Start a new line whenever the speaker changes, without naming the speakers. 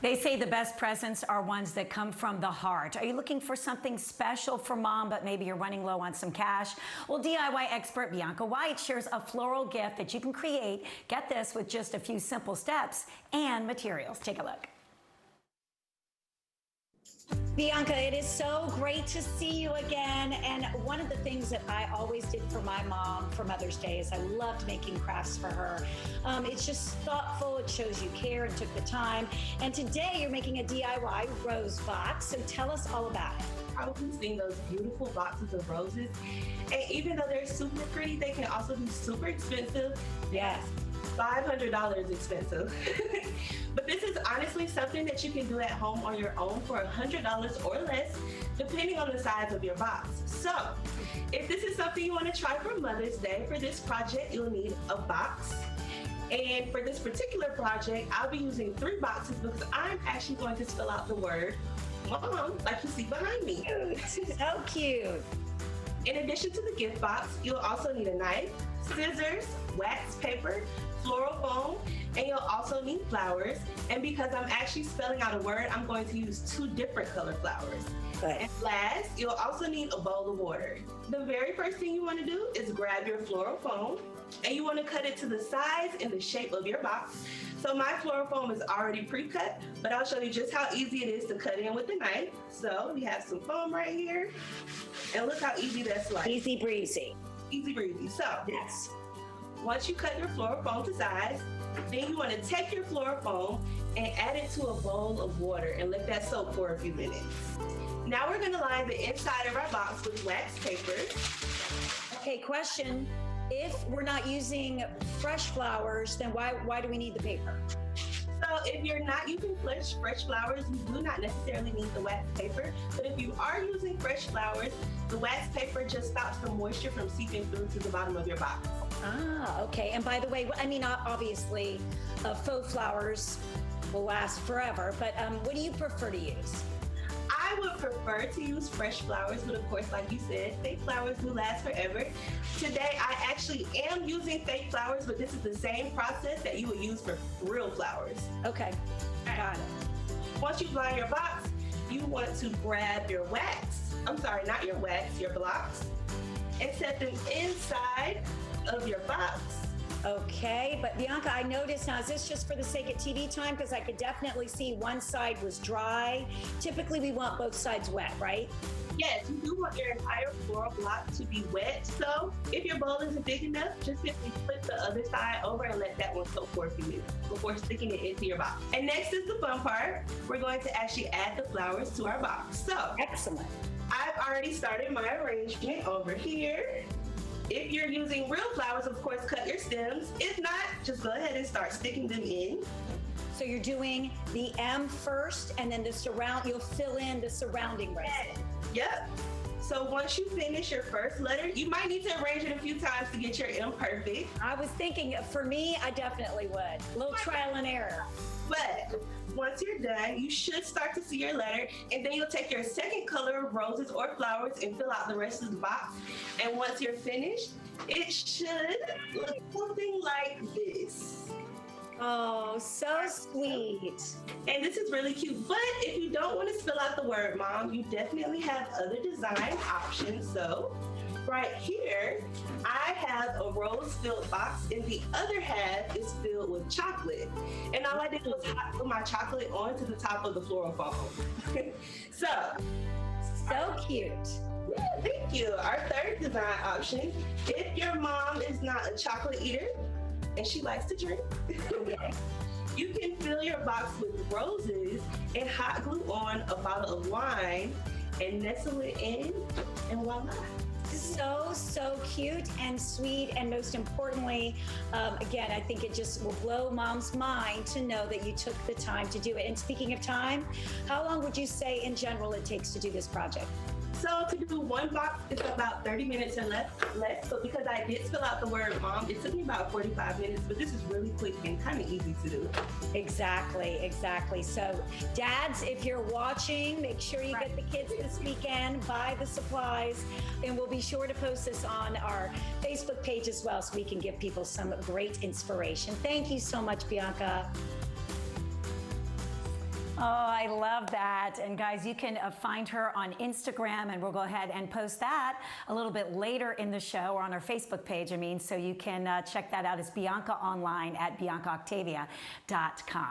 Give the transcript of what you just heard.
They say the best presents are ones that come from the heart. Are you looking for something special for mom, but maybe you're running low on some cash? Well, DIY expert Bianca White shares a floral gift that you can create, get this, with just a few simple steps and materials. Take a look. Bianca, it is so great to see you again. And one of the things that I always did for my mom for Mother's Day is I loved making crafts for her. It's just thoughtful. It shows you care and took the time. And today you're making a DIY rose box. So tell us all about it.
Probably seen those beautiful boxes of roses. And even though they're super pretty, they can also be super expensive.
Yes.
$500 expensive. But this is honestly something that you can do at home on your own for $100 or less, depending on the size of your box. So if this is something you want to try for Mother's Day, for this project, you'll need a box. And for this particular project, I'll be using 3 boxes because I'm actually going to spell out the word Mom, like you see behind me.
So cute.
In addition to the gift box, you'll also need a knife, scissors, wax paper, floral foam, and you'll also need flowers. And because I'm actually spelling out a word, I'm going to use 2 different color flowers.
Good.
And last, you'll also need a bowl of water. The very first thing you want to do is grab your floral foam, and you want to cut it to the size and the shape of your box. So my floral foam is already pre-cut, but I'll show you just how easy it is to cut in with the knife. So we have some foam right here, and look how easy that's like.
Easy breezy.
Easy breezy. So
Yes.
once you cut your floral foam to size, then you want to take your floral foam and add it to a bowl of water and let that soak for a few minutes. Now we're going to line the inside of our box with wax paper.
Okay, question. If we're not using fresh flowers, then why do we need the paper?
So if you're not using fresh flowers, you do not necessarily need the wax paper. But if you are using fresh flowers, the wax paper just stops the moisture from seeping through to the bottom of your box.
Ah, okay. And by the way, I mean, obviously, faux flowers will last forever, but what do you prefer to use?
I would prefer to use fresh flowers, but of course, like you said, fake flowers do last forever. Today, I actually am using fake flowers, but this is the same process that you would use for real flowers.
Okay, got it.
Once you line your box, you want to grab your wax. I'm sorry, not your wax, your blocks, and set them inside of your box.
Okay, but Bianca, I noticed now, is this just for the sake of TV time? Because I could definitely see one side was dry. Typically, we want both sides wet, right?
Yes, you do want your entire floral block to be wet. So if your bowl isn't big enough, just simply flip the other side over and let that one soak for a few minutes before sticking it into your box. And next is the fun part. We're going to actually add the flowers to our box. So
Excellent.
I've already started my arrangement over here. If you're using real flowers, of course, cut your stems. If not, just go ahead and start sticking them in.
So you're doing the M first, and then you'll fill in the surrounding rest.
Yep. So once you finish your first letter, you might need to arrange it a few times to get your M perfect.
I was thinking, for me, I definitely would. A little trial and error.
But once you're done, you should start to see your letter, and then you'll take your second color of roses or flowers and fill out the rest of the box. And once you're finished, it should look something like this.
Oh, so sweet.
And this is really cute. But if you don't want to spell out the word Mom, you definitely have other design options. So right here, I have a rose-filled box, and the other half is filled with chocolate. And all I did was put my chocolate onto the top of the floral foam. So
cute.
Yeah, thank you. Our third design option, if your mom is not a chocolate eater and she likes to drink, you can fill your box with roses and hot glue on a bottle of wine and nestle it in, and voila.
So cute and sweet, and most importantly, again, I think it just will blow mom's mind to know that you took the time to do it. And speaking of time, how long would you say in general it takes to do this project?
So to do one box, it's about 30 minutes or less. But because I did fill out the word mom, it took me about 45 minutes, but this is really quick and kind of easy to do.
Exactly. So dads, if you're watching, make sure you get the kids this weekend, buy the supplies, and we'll be sure to post this on our Facebook page as well so we can give people some great inspiration. Thank you so much, Bianca. Oh, I love that. And guys, you can find her on Instagram, and we'll go ahead and post that a little bit later in the show, or on our Facebook page, so you can check that out. It's Bianca online at biancaoctavia.com.